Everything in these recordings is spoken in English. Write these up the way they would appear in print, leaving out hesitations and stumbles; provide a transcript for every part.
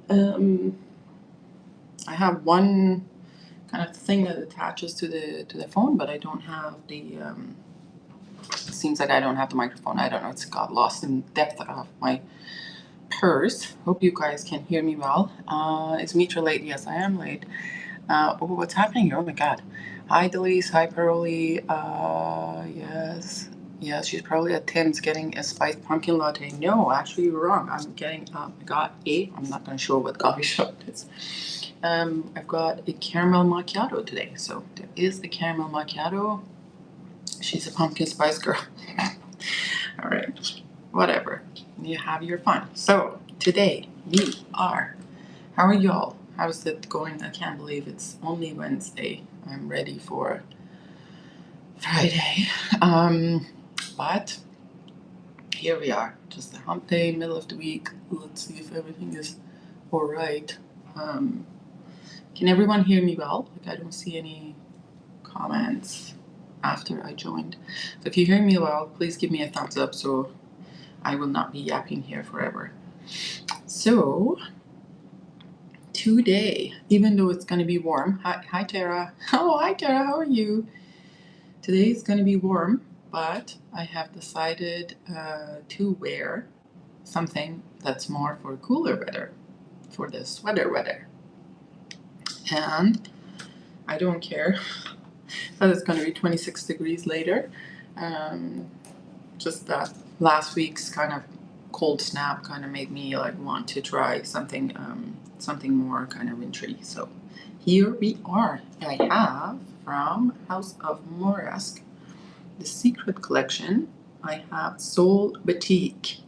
Um, I have one kind of thing that attaches to the phone, but I don't have the. Seems like I don't have the microphone. I don't know. It's got lost in depth of my purse. Hope you guys can hear me well. Is Mitra late? Yes, I am late. Oh, what's happening here? Oh my God. Hi, Delise. Hi, Pearly. Yes. Yes, she's probably at Tim's getting a spiced pumpkin latte. No, actually, you're wrong. I'm getting, I got I'm not going to show what coffee shop it is. I've got a caramel macchiato today. So there is the caramel macchiato. She's a pumpkin spice girl. All right. Whatever. You have your fun. So today we are. How are y'all? How's it going? I can't believe it's only Wednesday. I'm ready for Friday. But here we are. Just a hump day, middle of the week. Let's see if everything is all right. Can everyone hear me well? Like I don't see any comments after I joined. So if you hear me well, please give me a thumbs up so I will not be yapping here forever. So today, even though it's going to be warm, hi Tara. Oh, hi Tara, how are you? Today is going to be warm, but I have decided to wear something that's more for cooler weather, for the sweater weather. And I don't care that it's going to be 26 degrees later. Just that last week's kind of cold snap kind of made me like want to try something more kind of wintry. So here we are. I have from House of Moresque the secret collection. I have Soul Batik.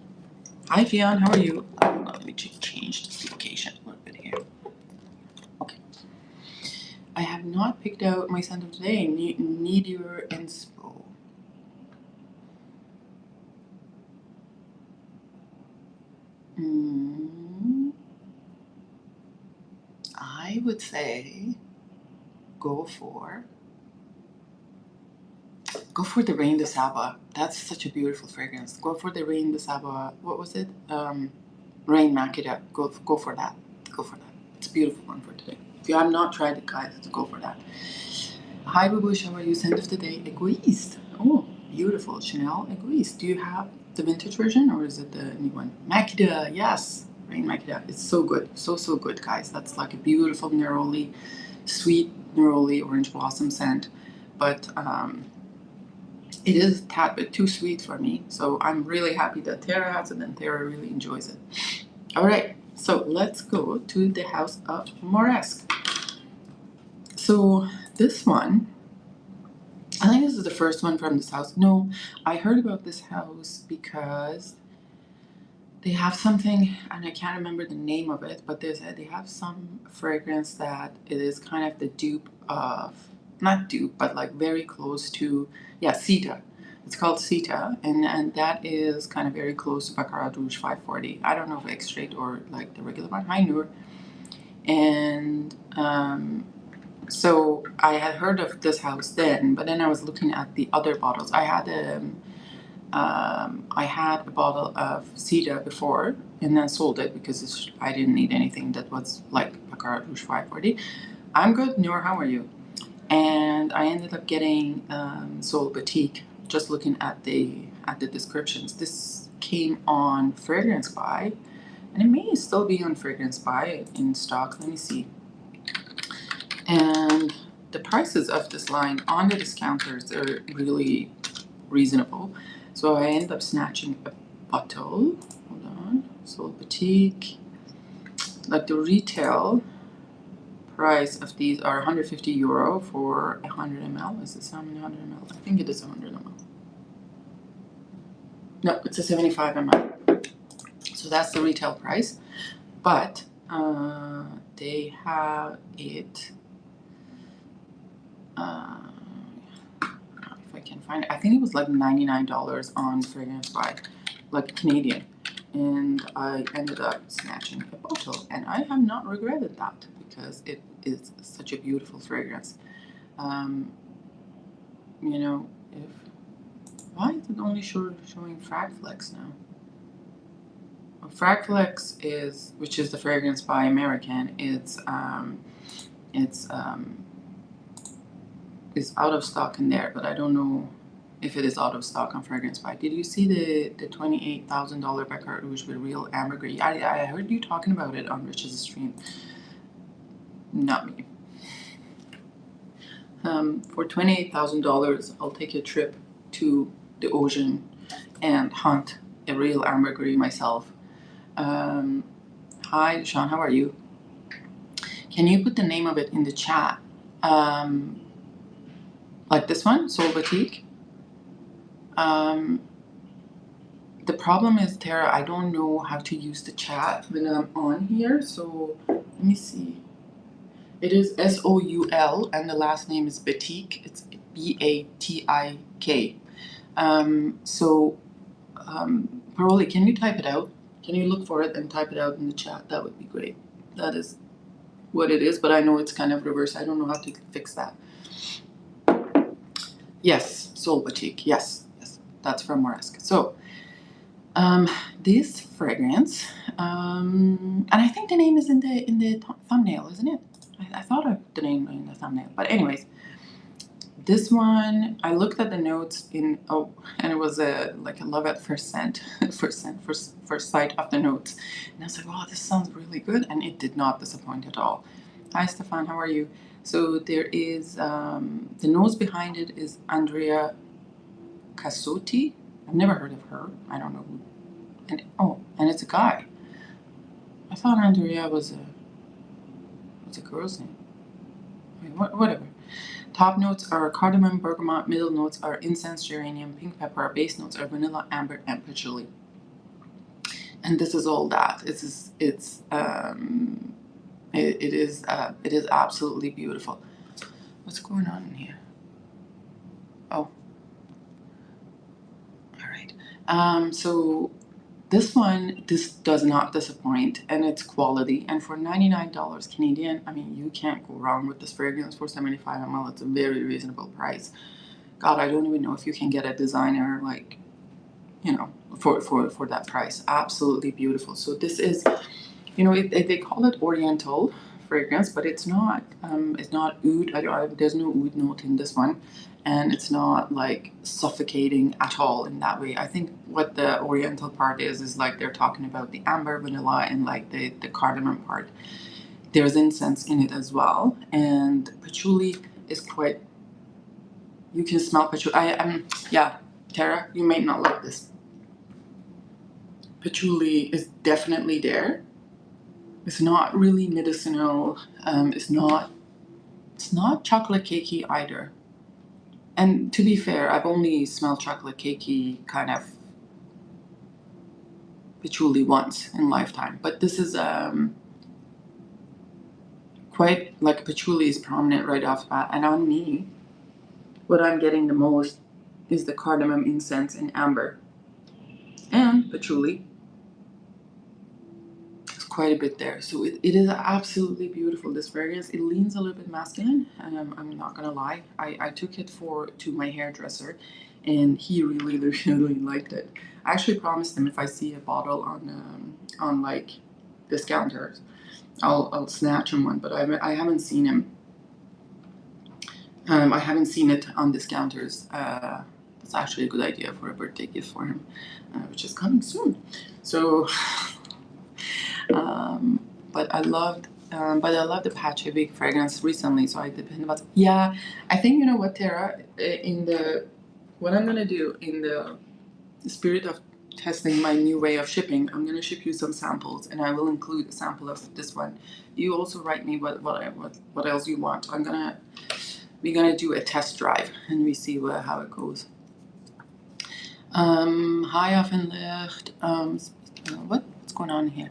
Hi Fion, how are you? Let me change this location a little bit here. Okay. I have not picked out my scent of today. Need your inspo. I would say go for the Rain de Saba. That's such a beautiful fragrance. Go for the Rain de Saba. What was it? Rain Makita. Go for that. Go for that. It's a beautiful one for today. If you have not tried it, guys, go for that. Hi, Babush. How are you? Scent of the day, Egoiste. Oh, beautiful. Chanel Egoiste. Do you have the vintage version or is it the new one? Makita. Yes. Rain Makita. It's so good. So good, guys. That's like a beautiful neroli, sweet neroli orange blossom scent. But it is a tad bit too sweet for me. So I'm really happy that Tara has it and Tara really enjoys it. All right. So let's go to the House of Moresque. So this one, I think this is the first one from this house. No, I heard about this house because they have something, and I can't remember the name of it, but they have some fragrance that it is kind of the dupe of, not dupe, but like very close to, Sita. It's called Sita, and that is kind of very close to Baccarat Rouge 540. I don't know if X straight or like the regular one. Hi, Noor. And so I had heard of this house then, but then I was looking at the other bottles. I had a bottle of Sita before and then sold it because I didn't need anything that was like Baccarat Rouge 540. I'm good, Noor, how are you? And I ended up getting Soul Batik, just looking at the descriptions. This came on Fragrance Buy, and it may still be on Fragrance Buy in stock. Let me see. And the prices of this line on the discounters are really reasonable. So I ended up snatching a bottle. Hold on. Soul Batik. Like the retail price of these are €150 for 100 ml. Is this how many 100 ml? I think it is 100 ml. No, it's a 75 ml. So that's the retail price. But they have it. If I can find it, I think it was like $99 on Fragrance Buy, like Canadian, and I ended up snatching a bottle, and I have not regretted that because it is such a beautiful fragrance. You know, why is it only showing Frag Flex now? Fragflex is, which is the fragrance by American. It's out of stock in there, but I don't know if it is out of stock on Fragrance by. Did you see the $28,000 Becca Rouge with real ambergris? I heard you talking about it on Rich's stream. Not me. For $28,000, I'll take a trip to the ocean and hunt a real ambergris myself. Hi, Sean, how are you? Can you put the name of it in the chat? Like this one, Soul BATIK. The problem is, Tara, I don't know how to use the chat when I'm on here, so let me see. It is SOUL, and the last name is BATIK. It's BATIK. Paroli, can you type it out? Can you look for it and type it out in the chat? That would be great. That is what it is, but I know it's kind of reversed. I don't know how to fix that. Yes, Soul BATIK. Yes, that's from MORESQUE. So, this fragrance, and I think the name is in the thumbnail, isn't it? I thought of the name in the thumbnail, but anyways, this one I looked at the notes and it was like a love at first scent, first sight of the notes, and I was like, wow, this sounds really good, and it did not disappoint at all. Hi, Stefan, how are you? So there is the nose behind it is Andrea Cassotti. I've never heard of her. I don't know who. And it's a guy. I thought Andrea was a girl's name. I mean, whatever. Top notes are cardamom, bergamot. Middle notes are incense, geranium, pink pepper. Base notes are vanilla, amber, and patchouli. And this is all that. It is absolutely beautiful. What's going on in here? Oh. All right. So this does not disappoint, and it's quality. And for $99 Canadian, I mean, you can't go wrong with this fragrance for 75 ml. It's a very reasonable price. God, I don't even know if you can get a designer like, for that price. Absolutely beautiful. So this is, they call it Oriental fragrance, but it's not. It's not oud. There's no oud note in this one, and it's not like suffocating at all in that way. I think what the Oriental part is like they're talking about the amber, vanilla, and like the cardamom part. There's incense in it as well, and patchouli is quite. You can smell patchouli. Yeah, Tara, you may not like this. Patchouli is definitely there. It's not really medicinal. It's not chocolate cakey either. And to be fair, I've only smelled chocolate cakey kind of patchouli once in lifetime. But this is quite like patchouli is prominent right off the bat. And on me, what I'm getting the most is the cardamom, incense, and amber. And patchouli. Quite a bit there. So it is absolutely beautiful, this fragrance. It leans a little bit masculine. I'm not gonna lie. I took it to my hairdresser, and he really really liked it. I actually promised him if I see a bottle on like discounters, I'll snatch him one. But I haven't seen him. I haven't seen it on discounters. That's actually a good idea for a birthday gift for him, which is coming soon. So. But I loved the Pacific fragrance recently, so I depend about. Yeah, I think you know what, Tara. What I'm gonna do in the spirit of testing my new way of shipping, I'm gonna ship you some samples, and I will include a sample of this one. You also write me what else you want. We're gonna do a test drive, and we see how it goes. Hi, Affenlicht. What's going on here?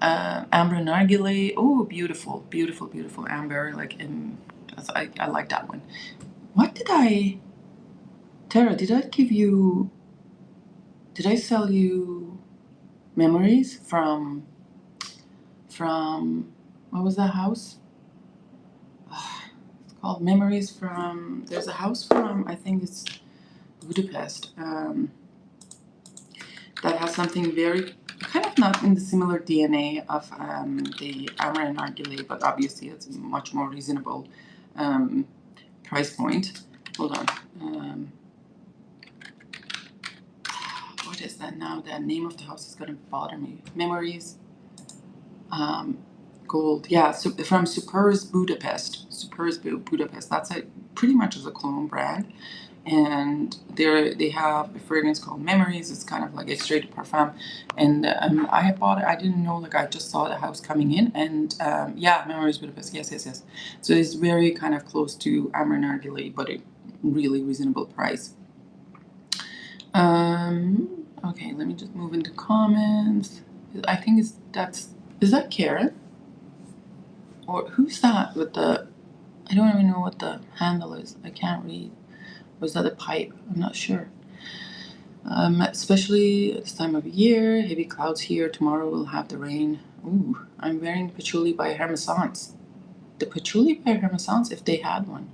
Amber Nargile. Oh, beautiful, beautiful, beautiful amber. Like, I like that one. Tara, did I sell you memories from, what was that house? It's called Memories from, there's a house from, I think it's Budapest. That has something very kind of not in the similar DNA of the Amber and Nargile, but obviously it's a much more reasonable price point. Hold on. What is that now? The name of the house is going to bother me. Memories. Gold. Yeah, so from Supers Budapest. Supers Budapest. That's pretty much as a cologne brand. And they have a fragrance called Memories. It's kind of like a straight parfum, and I bought it. I didn't know, like I just saw the house coming in, and yeah, Memories Budapest. Yes. So it's very kind of close to Amber Nargile, but a really reasonable price. Okay, let me just move into comments. I think is that Karen, or who's that with the? I don't even know what the handle is. I can't read. Was that a pipe? I'm not sure. Especially at this time of year, heavy clouds here. Tomorrow we'll have the rain. Ooh, I'm wearing patchouli by Hermesance. The patchouli by Hermesance, if they had one.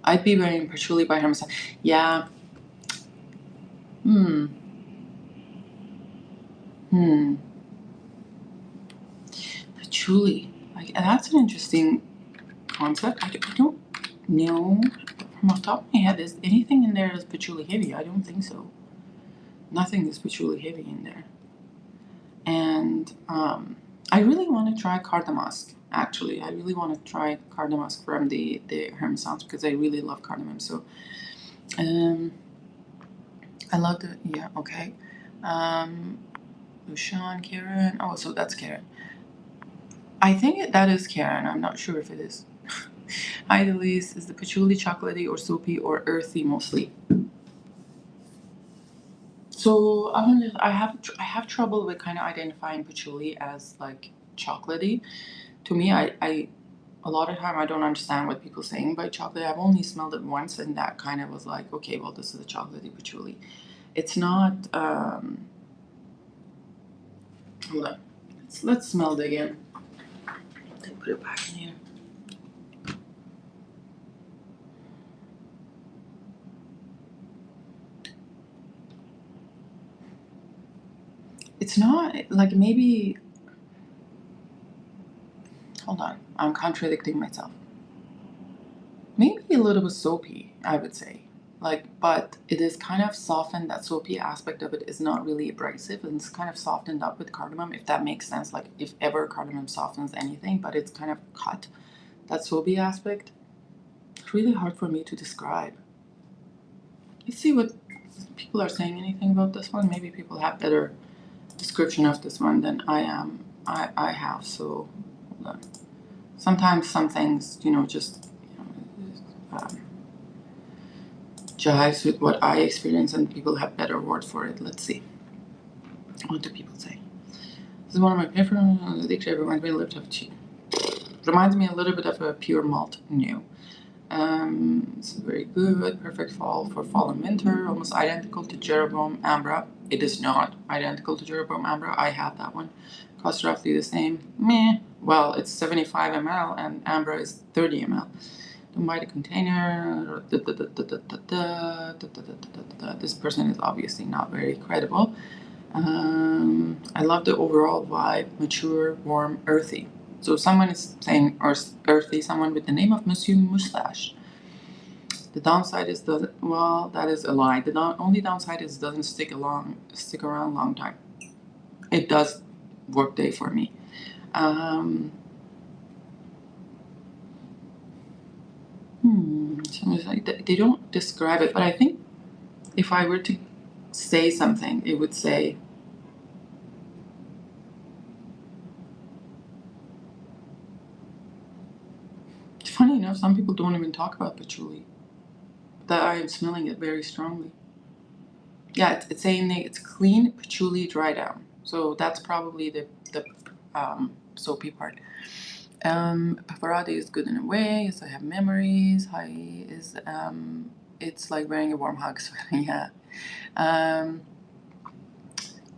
I'd be wearing patchouli by Hermesance. Yeah. Patchouli. That's an interesting concept. I don't know. From off the top of my head, is anything in there is patchouli heavy? I don't think so. Nothing is patchouli heavy in there. And I really want to try Cardamosk. Actually, I really want to try Cardamosk from the Hermesance because I really love cardamom. So, I love the okay. Lushan, Karen. Oh, so that's Karen. I think that is Karen. I'm not sure if it is. Hi, Elise. Is the patchouli chocolatey or soapy or earthy mostly? So I have trouble with kind of identifying patchouli as like chocolatey. To me, I a lot of time I don't understand what people are saying by chocolate. I've only smelled it once, and that kind of was like, okay, well, this is a chocolatey patchouli. It's not. Hold on. Let's smell it again. Put it back in here. It's not like maybe. Hold on. I'm contradicting myself. Maybe a little bit soapy, I would say. But it is kind of softened. That soapy aspect of it is not really abrasive, and it's kind of softened up with cardamom, if that makes sense. Like if ever cardamom softens anything, but it's kind of cut. That soapy aspect. It's really hard for me to describe. Let's see what people are saying. Anything about this one? Maybe people have better description of this one than I am. I have. So hold on. Sometimes some things, just. Jives with what I experience, and people have better word for it. Let's see. What do people say? This is one of my favorite. Reminds me a little bit of tea. Reminds me a little bit of a pure malt new. This is very good. Perfect for fall and winter. Almost identical to Jeroboam Ambra. It is not identical to Jeroboam Ambra. I have that one. Costs roughly the same. Meh. Well, it's 75 ml and Ambra is 30 ml. Don't buy the container. This person is obviously not very credible. I love the overall vibe. Mature, warm, earthy. So someone is saying earthy, someone with the name of Monsieur Moustache. The downside is that is a lie. The only downside is it doesn't stick around a long time. It does work day for me. They don't describe it, but I think if I were to say something, it would say it's funny enough, some people don't even talk about patchouli. That I am smelling it very strongly. Yeah, it's saying it's clean patchouli dry down. So that's probably the soapy part. Paparazzi is good in a way. Yes, I have memories. Hi is it's like wearing a warm hug. So yeah.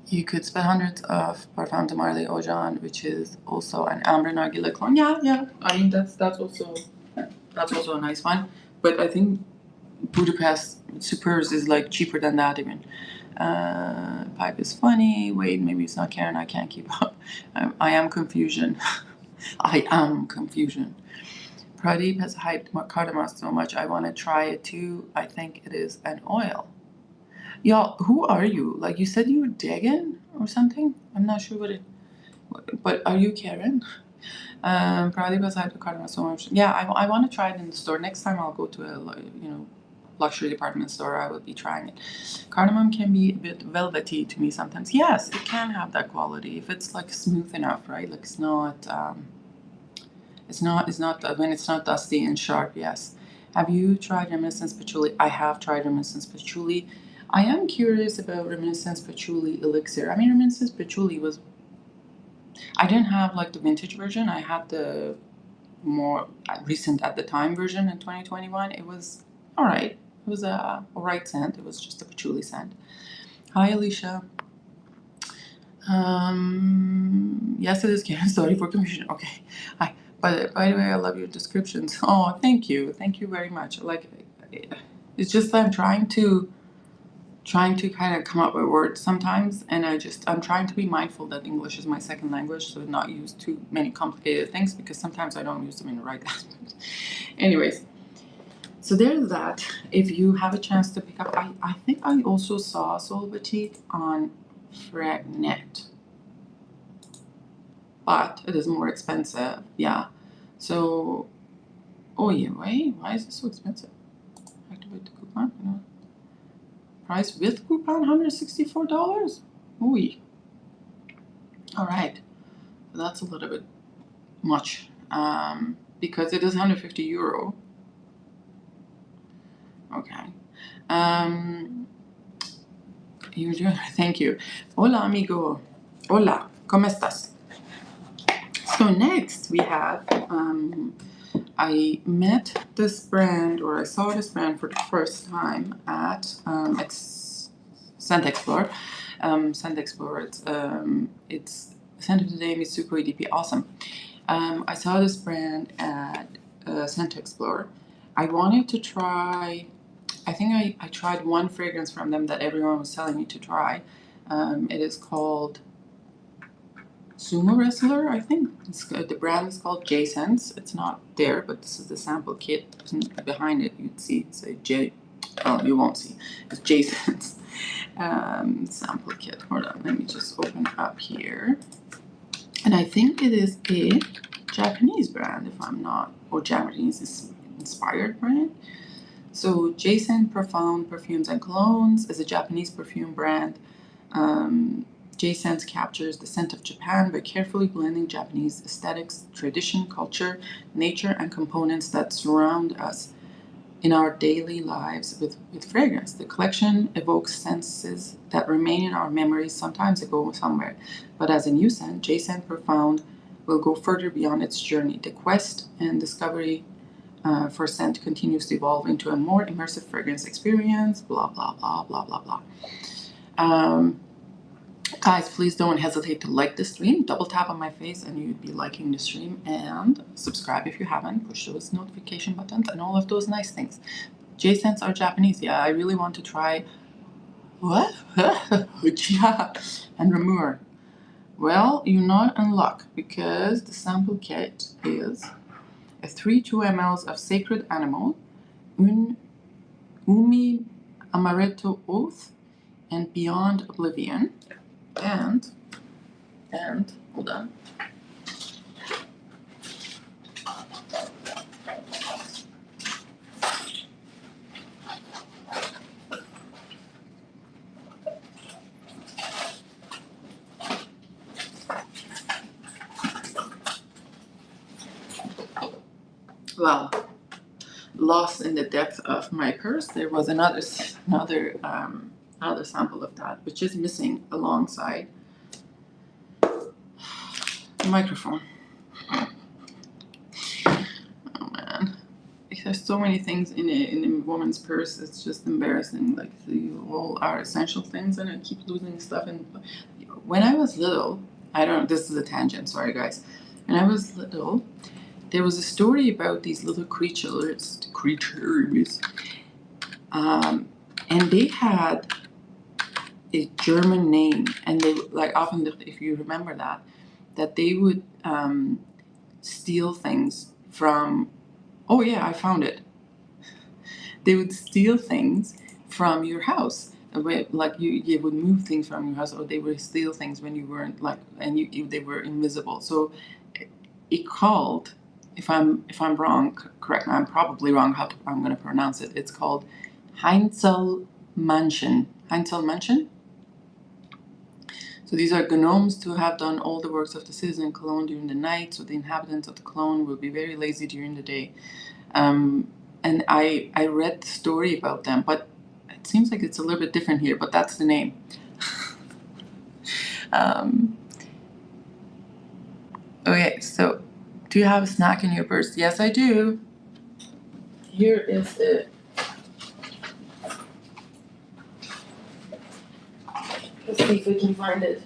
You could spend hundreds of Parfum de Marly Ojan, which is also an Amber Nargile clone. Yeah. I mean that's also a nice one. But I think Budapest Supers is like cheaper than that even. Pipe is funny. Wait, maybe it's not Karen. I can't keep up. I am confusion. I am confusion. Pradeep has hyped cardamom so much. I want to try it too. I think it is an oil. Y'all, who are you? Like you said you were Dagan or something? I'm not sure what it. But are you Karen? Pradeep has hyped cardamom so much. Yeah, I want to try it in the store. Next time I'll go to a luxury department store. I will be trying it. Cardamom can be a bit velvety to me sometimes. Yes, it can have that quality if it's like smooth enough, right? Like it's not when it's not dusty and sharp. Yes. Have you tried reminiscence patchouli? I have tried reminiscence patchouli. I am curious about reminiscence patchouli elixir. I mean, reminiscence patchouli was. I didn't have like the vintage version. I had the more recent at the time version in 2021. It was all right. It was a alright scent. It was just a patchouli scent. Hi, Alicia. Yes, it is Karen. Sorry for confusion. Okay. Hi. By the way, I love your descriptions. Oh, thank you. Thank you very much. Like, it's just that I'm trying to kind of come up with words sometimes, and I'm trying to be mindful that English is my second language, so not use too many complicated things because sometimes I don't use them in the right language. Anyways, so there's that. If you have a chance to pick up, I think I also saw Sol BATIK on Fragnet, but it is more expensive. Yeah. So, oh yeah, wait, why is it so expensive? Activate the coupon. No. Price with coupon $164. Ooh. All right, so that's a little bit much because it is €150. Okay. You doing? Thank you. Hola, amigo. Hola. ¿Cómo estás? So next we have I met this brand, or I saw this brand for the first time at Scent Explorer. Scent Explorer. It's Scent of the Day Mitsuko EDP. Awesome. I saw this brand at Scent Explorer. I wanted to try. I think I tried one fragrance from them that everyone was telling me to try. It is called Sumo Wrestler, I think. The brand is called J-Sense. It's not there, but this is the sample kit. Behind it, you'd see, say J. Oh, you won't see. It's J-Sense sample kit. Hold on, let me just open it up here. And I think it is a Japanese brand, if I'm not, or Japanese inspired brand. So J-Sense Profound Perfumes and Colognes is a Japanese perfume brand. J-Sense captures the scent of Japan by carefully blending Japanese aesthetics, tradition, culture, nature, and components that surround us in our daily lives with fragrance. The collection evokes senses that remain in our memories. Sometimes they go somewhere, but as a new scent, J-Sense Profound will go further beyond its journey. The quest and discovery for scent continues to evolve into a more immersive fragrance experience, blah, blah, blah, blah, blah, blah. Guys, please don't hesitate to like the stream. Double tap on my face and you'd be liking the stream. And subscribe if you haven't. Push those notification buttons and all of those nice things. J-Scents are Japanese. Yeah, I really want to try... What? And Ramur. Well, you're not in luck because the sample kit is a 32 ml of Sacred Animal, Umi Amaretto Oath, and Beyond Oblivion. And hold on. Well, lost in the depth of my purse, there was another sample of that, which is missing alongside the microphone. Oh man, there's so many things in a woman's purse. It's just embarrassing. Like all our essential things, and I keep losing stuff. And when I was little, this is a tangent. Sorry, guys. When I was little, there was a story about these little creatures And they had a German name, and they like often, if you remember that they would steal things from. Oh yeah, I found it. They would steal things from your house. Like you would move things from your house, or they would steal things when you weren't like, and they were invisible. So it called, if I'm wrong, correct me. I'm probably wrong how I'm going to pronounce it. It's called Heinzelmansion. Heinzelmansion. So these are gnomes to have done all the works of the citizen Cologne during the night. So the inhabitants of the Cologne will be very lazy during the day. And I read the story about them, but it seems like it's a little bit different here, but that's the name. Okay, so do you have a snack in your purse? Yes, I do. Here is it. Let's see if we can find it.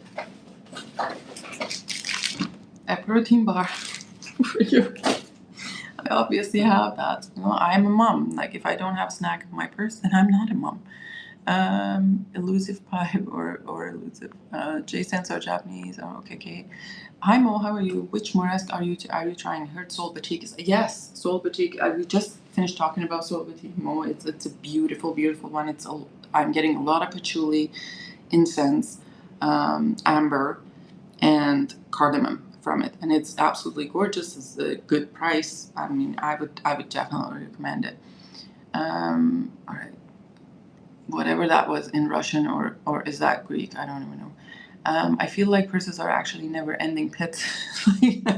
A protein bar for you. I obviously have that. Well, I'm a mom. Like, if I don't have a snack in my purse, then I'm not a mom. Elusive pipe or elusive. J-Sense are Japanese. Oh, okay. Hi Mo, how are you? Which Moresque are you trying? I heard Sol BATIK. Yes, Sol BATIK. We just finished talking about Sol BATIK. Mo, it's a beautiful one. I'm getting a lot of patchouli, incense, amber, and cardamom from it, and it's absolutely gorgeous. It's a good price. I mean, I would definitely recommend it. All right, whatever that was in Russian, or is that Greek? I don't even know. I feel like purses are actually never-ending pits,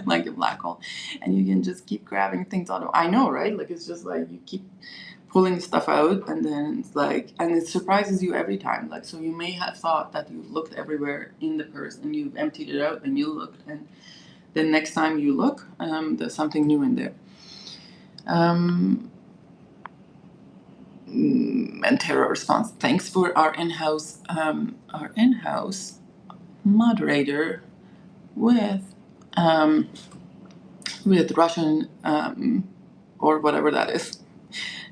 like a black hole, and you can just keep grabbing things out of. I know, right? Like, it's just like you keep pulling stuff out, and then it's like, and it surprises you every time. Like, so you may have thought that you've looked everywhere in the purse, and you've emptied it out, and you looked, and then next time you look, there's something new in there. And Terra response. Thanks for our in-house moderator with Russian or whatever that is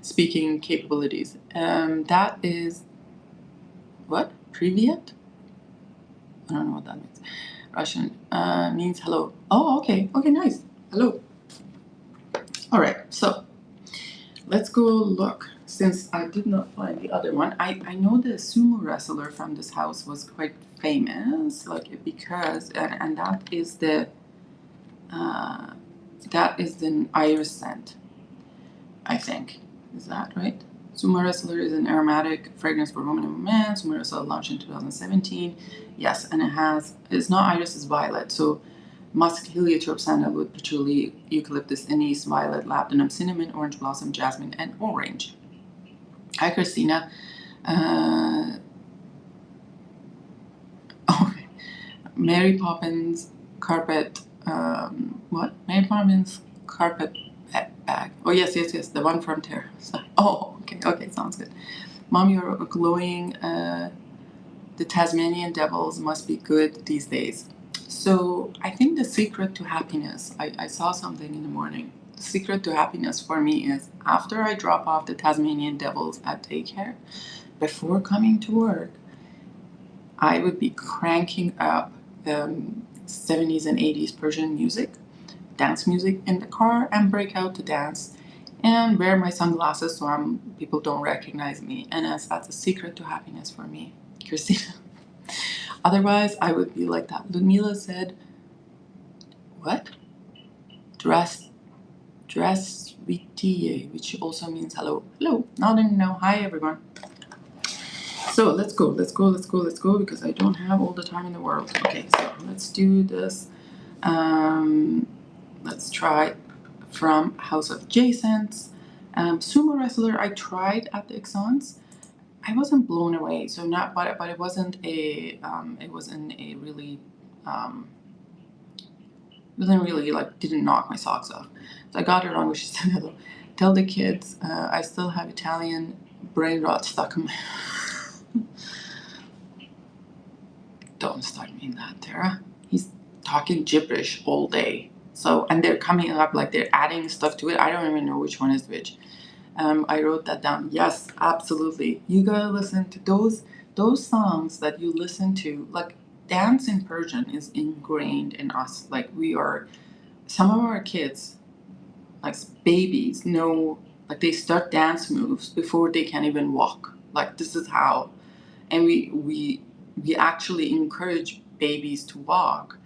speaking capabilities. That is what? Privyet? I don't know what that means. Russian means hello. Oh, okay, nice. Hello. All right, so let's go look. Since I did not find the other one, I know the sumo wrestler from this house was quite famous, like, because and that is the iris scent, I think. Is that right? Sumo Wrestler is an aromatic fragrance for women and men. Sumo Wrestler launched in 2017. Yes, and it's not iris, it's violet. So musk, heliotrope, sandalwood, patchouli, eucalyptus, anise, violet, labdanum, cinnamon, orange blossom, jasmine, and orange. Hi, Christina. Mary Poppins carpet. What? Mary Poppins carpet bag. Oh, yes, the one from Terra. Oh, okay, sounds good. Mom, you're glowing. The Tasmanian devils must be good these days. So I think the secret to happiness, I saw something in the morning. The secret to happiness for me is after I drop off the Tasmanian devils at daycare, before coming to work, I would be cranking up 70s and 80s Persian music, dance music in the car, and break out to dance and wear my sunglasses so people don't recognize me. And that's a secret to happiness for me, Christina. Otherwise, I would be like that. Ludmila said, what? Dress vitiye, which also means hello. Hello. Now I know. Hi, everyone. So let's go because I don't have all the time in the world. Okay, so let's do this. Let's try from House of J-Sense. Sumo Wrestler I tried at the Exxons. I wasn't blown away. So but it wasn't a really like didn't knock my socks off. So I got it wrong, which she said hello. Tell the kids I still have Italian brain rot stuck in my. Don't start me in that, Tara. He's talking gibberish all day. So, and they're coming up like they're adding stuff to it. I don't even know which one is which. I wrote that down. Yes, absolutely. You gotta listen to those songs that you listen to. Like dance in Persian is ingrained in us. Like we are, some of our kids, like babies, know, like they start dance moves before they can even walk. Like this is how, and we actually encourage babies to walk.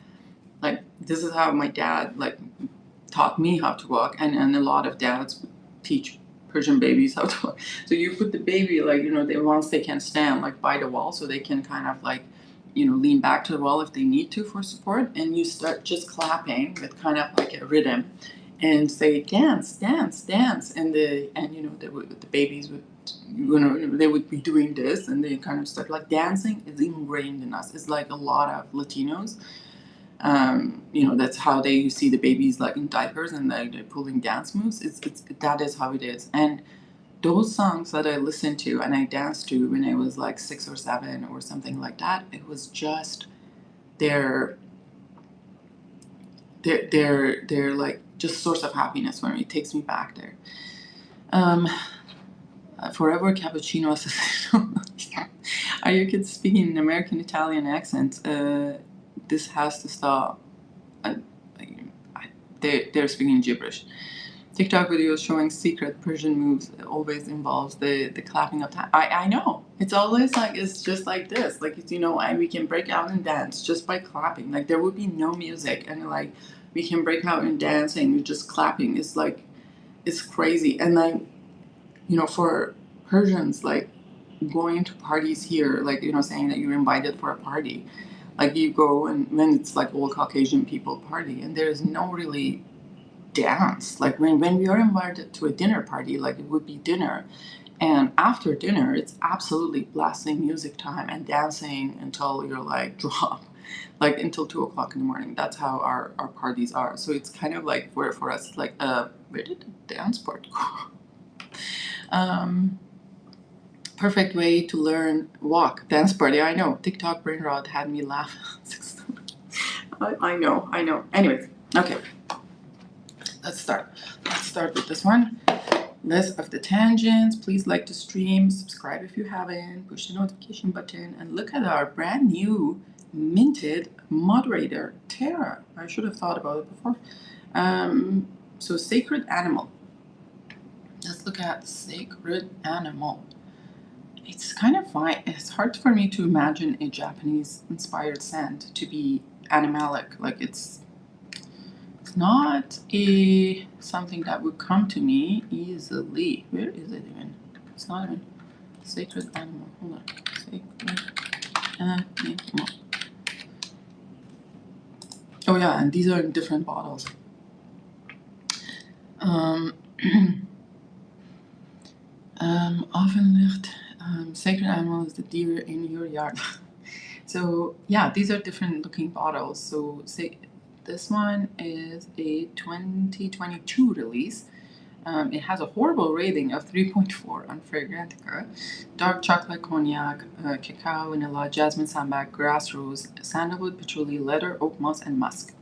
Like this is how my dad like taught me how to walk, and a lot of dads teach Persian babies how to walk. So you put the baby like, you know, they, once they can stand like by the wall, so they can kind of like, you know, lean back to the wall if they need to for support, and you start just clapping with kind of like a rhythm, and say dance, dance, dance, and you know the babies would, you know, they would be doing this, and they kind of start like dancing is ingrained in us. It's like a lot of Latinos, you know, that's how you see the babies like in diapers and they're pulling dance moves. It's that is how it is. And those songs that I listened to and I danced to when I was like 6 or 7 or something like that, it was just their they're like just source of happiness for me. It takes me back there. Forever cappuccino assassino. Are your kids speaking an American Italian accent? This has to stop. I, they're speaking gibberish. TikTok videos showing secret Persian moves always involves the clapping of time. I know. It's always like, it's just like this. Like, you know, we can break out and dance just by clapping. Like, there would be no music, and like, we can break out and dancing with just clapping. It's like, it's crazy. And like, you know, for Persians, like, going to parties here, like, you know, saying that you're invited for a party, like, you go and when it's like all Caucasian people party, and there's no really dance. Like when we are invited to a dinner party, like it would be dinner, and after dinner it's absolutely blasting music time and dancing until you're like drop, like until 2 o'clock in the morning. That's how our parties are. So it's kind of like for us like where did the dance part go? Perfect way to learn walk, dance party. I know, TikTok brain rot had me laugh. I know. Anyways, okay, let's start with this one. List of the tangents. Please like the stream, subscribe if you haven't, push the notification button, and look at our brand new minted moderator, Tara. I should have thought about it before. So sacred animal. Let's look at sacred animal. It's kind of fine. It's hard for me to imagine a Japanese inspired scent to be animalic. Like it's not something that would come to me easily. Where is it even? It's not even sacred animal. Hold on. Sacred animal. Oh yeah, and these are in different bottles. Often licht. Sacred animal is the deer in your yard. So yeah, these are different looking bottles. So say this one is a 2022 release. It has a horrible rating of 3.4 on Fragrantica. Dark chocolate, cognac, cacao, vanilla, jasmine, sambac, grass rose, sandalwood, patchouli, leather, oak moss, and musk.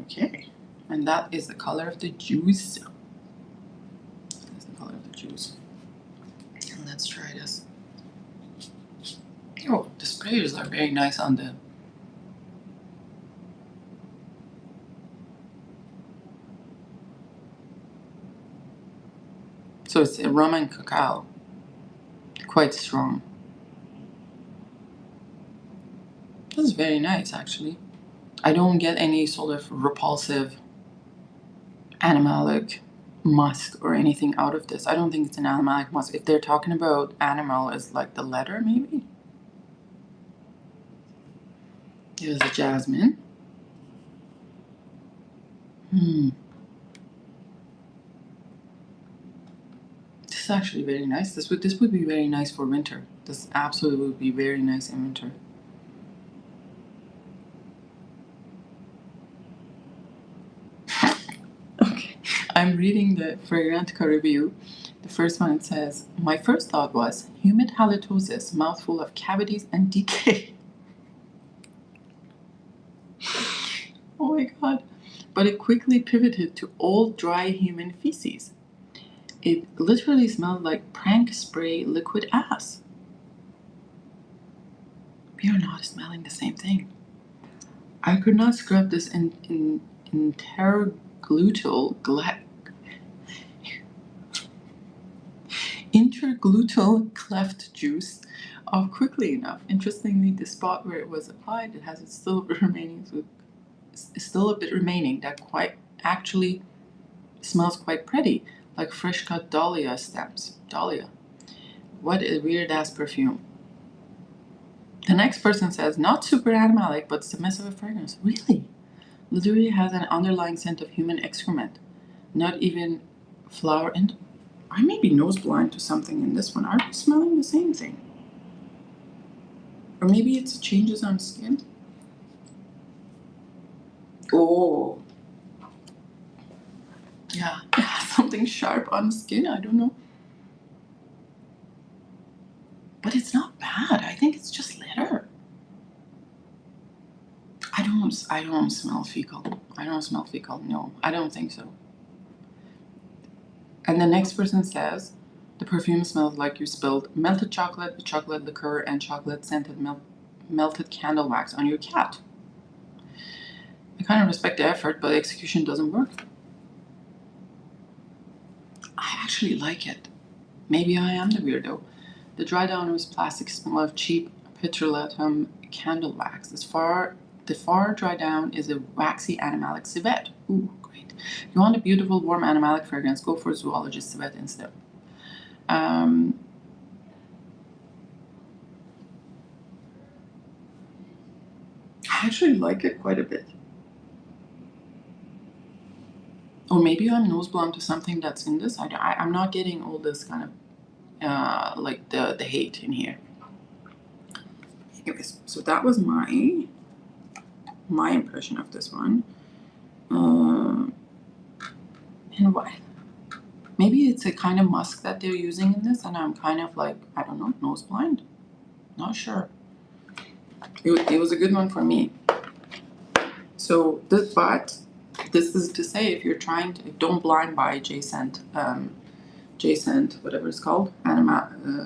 Okay, and that is the color of the juice. That's the color of the juice. And let's try this. Oh, the sprayers are very nice on the. So it's a rum and cacao, quite strong. This is very nice, actually. I don't get any sort of repulsive animalic musk or anything out of this. I don't think it's an animalic musk. If they're talking about animal as like the leather, maybe. Here's the jasmine. This is actually very nice. This would be very nice for winter. This absolutely would be very nice in winter. Okay, I'm reading the Fragrantica review. The first one, it says, my first thought was humid halitosis, mouthful of cavities and decay. Oh my god. but it quickly pivoted to old, dry human feces. It literally smelled like prank spray liquid ass. We are not smelling the same thing. I could not scrub this intergluteal cleft juice off quickly enough. Interestingly, the spot where it was applied, it has still a bit remaining. So it's still a bit remaining that quite actually smells quite pretty, like fresh cut dahlia stems. Dahlia. What a weird ass perfume. The next person says, not super animalic, but submissive fragrance. Really? Literally has an underlying scent of human excrement. Not even flower. And I may be nose blind to something in this one. Are we smelling the same thing? Or maybe it's changes on skin? Oh. Yeah, something sharp on skin. I don't know. But it's not bad. I think it's just litter. I don't smell fecal. I don't smell fecal. No, I don't think so. And the next person says, the perfume smells like you spilled melted chocolate with chocolate liqueur and chocolate scented melted candle wax on your cat. I kind of respect the effort, but the execution doesn't work. I actually like it. Maybe I am the weirdo. The dry down was plastic smell of cheap petroleum candle wax. The far dry down is a waxy animalic civet. Ooh, great. If you want a beautiful, warm animalic fragrance, go for zoologist civet instead. I actually like it quite a bit. Or maybe I'm nose blind to something that's in this. I'm not getting all this kind of like the hate in here. Anyways, so that was my impression of this one. And what? Maybe it's a kind of musk that they're using in this, and I'm kind of like, I don't know, nose blind. Not sure. It was a good one for me. So but this is to say, if you're trying to, don't blind buy J-Scent, whatever it's called,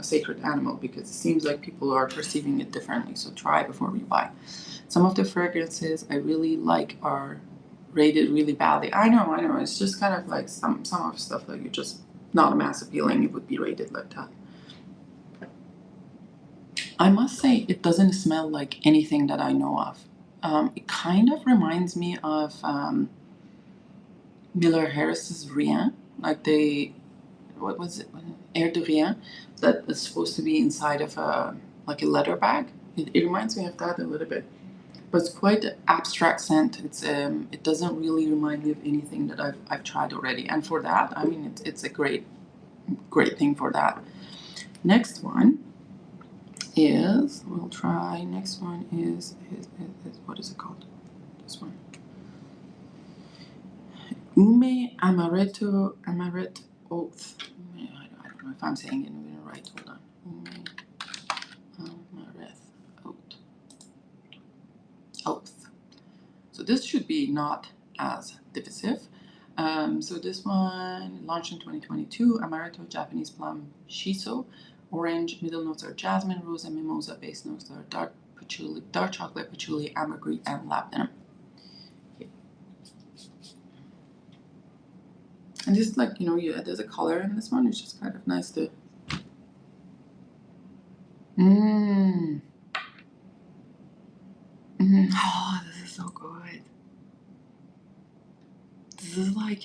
sacred animal, because it seems like people are perceiving it differently. So try before you buy. Some of the fragrances I really like are rated really badly. I know. It's just kind of like some of the stuff like you just not a mass appealing. It would be rated like that. I must say it doesn't smell like anything that I know of. It kind of reminds me of Miller Harris's Rien, like what was it? Air de Rien, that is supposed to be inside of a leather bag. It reminds me of that a little bit. But it's quite an abstract scent. It doesn't really remind me of anything that I've tried already. And for that, I mean, it's a great thing for that. Next one is, next one is what is it called? This one. Amaretto Oath. I don't know if I'm saying it right. Hold on. Amaretto Oath. So this should be not as divisive. So this one launched in 2022. Amaretto, Japanese plum, shiso, orange. Middle notes are jasmine, rose, and mimosa. Base notes are dark chocolate, patchouli, ambergris, and labdanum. Yeah. And this is like, there's a color in this one. It's just kind of nice to. Oh, this is so good. This is like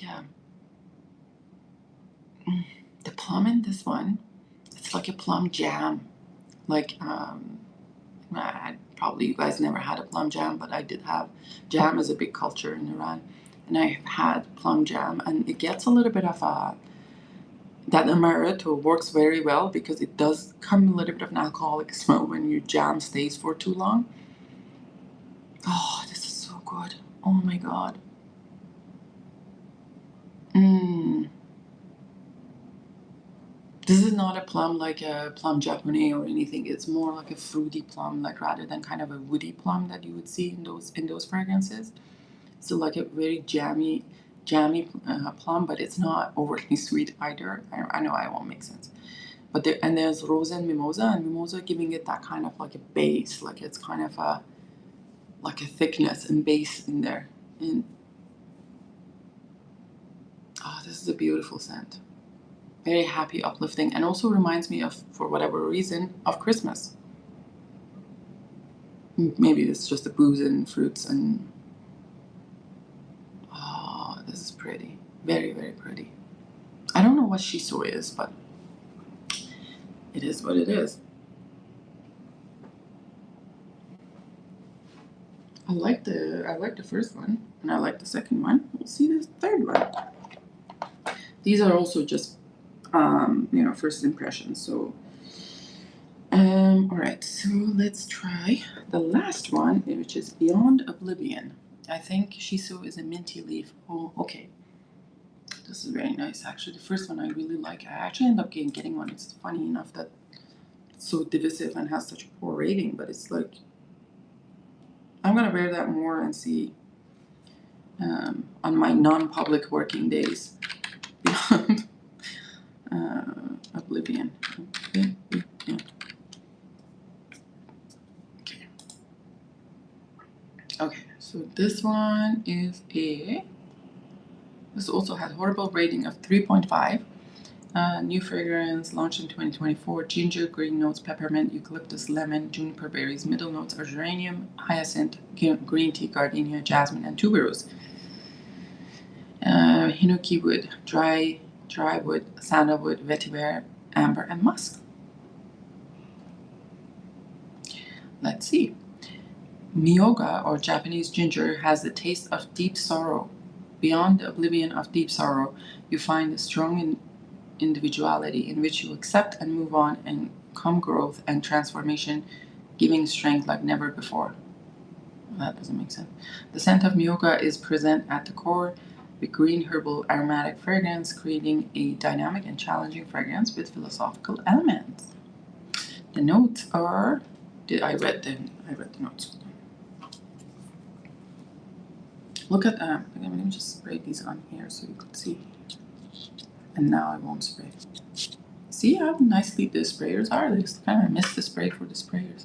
the plum in this one. It's like a plum jam. Like probably you guys never had a plum jam, but I did have. Jam is a big culture in Iran, and I had plum jam, and it gets a little bit of that amaretto works very well because it does come a little bit of an alcoholic smell when your jam stays for too long. Oh, this is so good. Oh my god. This is not a plum like a plum japonais or anything. It's more like a fruity plum, like rather than kind of a woody plum that you would see in those fragrances. So like a very jammy plum, but it's not overly sweet either. I know I won't make sense. But there's Rosa and Mimosa giving it that kind of like a base, like it's kind of like a thickness and base in there. And oh, this is a beautiful scent. Very happy, uplifting, and also reminds me of, for whatever reason, of Christmas. Maybe it's just the booze and fruits and oh, this is pretty. Very, very pretty. I don't know what shiso is, but it is what it is. I like the first one, and I like the second one. We'll see the third one. These are also just first impressions. So all right, so let's try the last one, which is Beyond Oblivion. I think shiso is a minty leaf. Oh, okay. This is very nice, actually. The first one I really like. I actually end up getting one. It's funny enough that it's so divisive and has such a poor rating, but it's like, I'm gonna wear that more and see on my non-public working days. Beyond Oblivion. Yeah. Okay, so this one is this also has horrible rating of 3.5. New fragrance launched in 2024. Ginger, green notes, peppermint, eucalyptus, lemon, juniper berries. Middle notes are geranium, hyacinth, green tea, gardenia, jasmine, and tuberose. Hinoki wood, dry wood, sandalwood, vetiver, amber, and musk. Let's see. Miyoga, or Japanese ginger, has the taste of deep sorrow. Beyond the oblivion of deep sorrow, you find a strong individuality in which you accept and move on and come growth and transformation, giving strength like never before. That doesn't make sense. The scent of Miyoga is present at the core with green herbal aromatic fragrance, creating a dynamic and challenging fragrance with philosophical elements. The notes are... I read the notes. Look at that. Let me just spray these on here so you can see. And now I won't spray. See how nicely the sprayers are? They kind of miss the spray for the sprayers.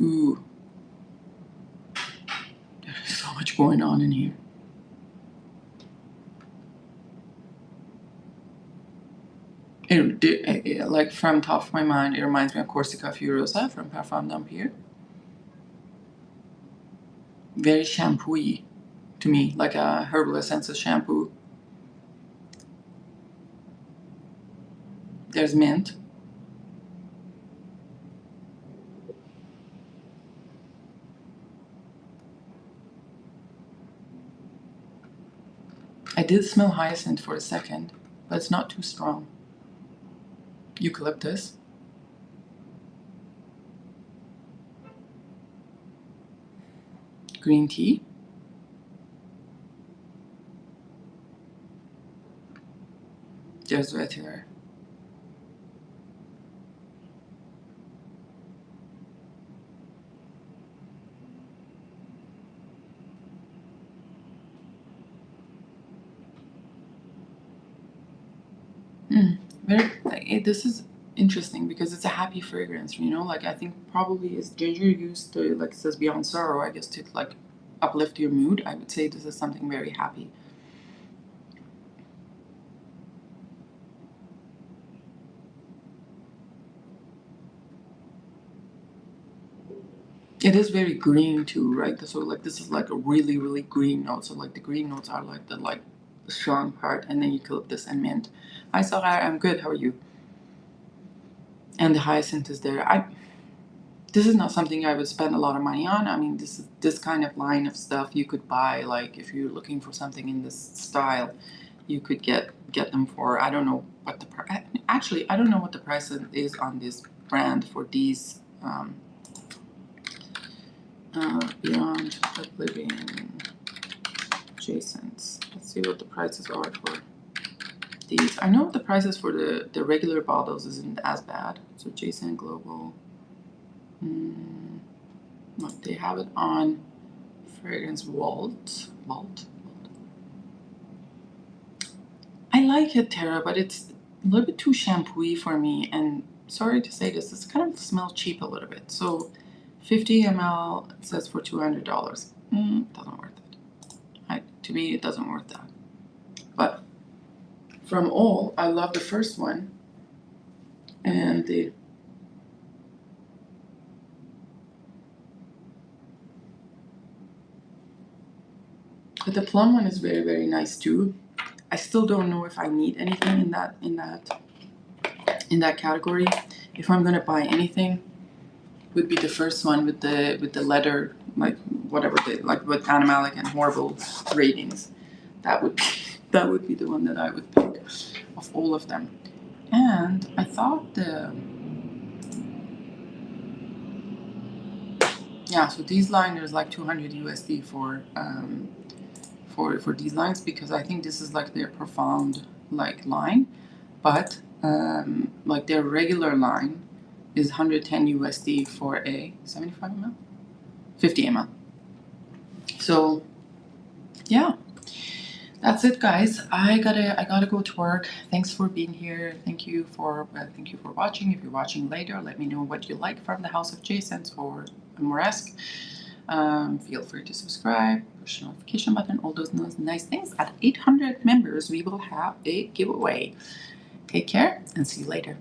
Ooh. There's so much going on in here. Like from top of my mind, it reminds me of Corsica Furiosa from Parfum d'Empire. Very shampoo-y to me, like a herbal essence shampoo. There's mint. I did smell hyacinth for a second, but it's not too strong. Eucalyptus. Green tea. There's vetiver. This is interesting because it's a happy fragrance, like I think probably is ginger used to, like it says beyond sorrow, I guess, to like uplift your mood. I would say this is something very happy. It is very green too, right? So like this is like a really, really green note. So like the green notes are like the strong part, and then eucalyptus and mint. Hi Sarah, I'm good. How are you? And the hyacinth is there. This is not something I would spend a lot of money on. I mean, this kind of line of stuff you could buy, like if you're looking for something in this style, you could get them for, I don't know what the price. Actually, I don't know what the price is on this brand for these Beyond Oblivion adjacents. Let's see what the prices are for these. I know the prices for the regular bottles isn't as bad. So Jason Global. Look, they have it on fragrance Vault. I like it, Tara, but it's a little bit too shampoo-y for me. And sorry to say this, it's kind of smells cheap a little bit. So 50 ml, it says for $200. Doesn't worth it. To me, it doesn't worth that. But from all, I love the first one. And but the plum one is very, very nice too. I still don't know if I need anything in that category. If I'm gonna buy anything, would be the first one with the leather, like whatever like with animalic and horrible ratings. That would be the one that I would pick of all of them. And I thought so these liners like 200 USD for these lines, because I think this is like their profound like line, but like their regular line is 110 USD for a 75 ml, 50 ml. So yeah, that's it, guys. I gotta go to work. Thanks for being here. Thank you for watching. If you're watching later, let me know what you like from the House of Jasons or Moresque. Feel free to subscribe, push the notification button, all those nice things. At 800 members, we will have a giveaway. Take care and see you later.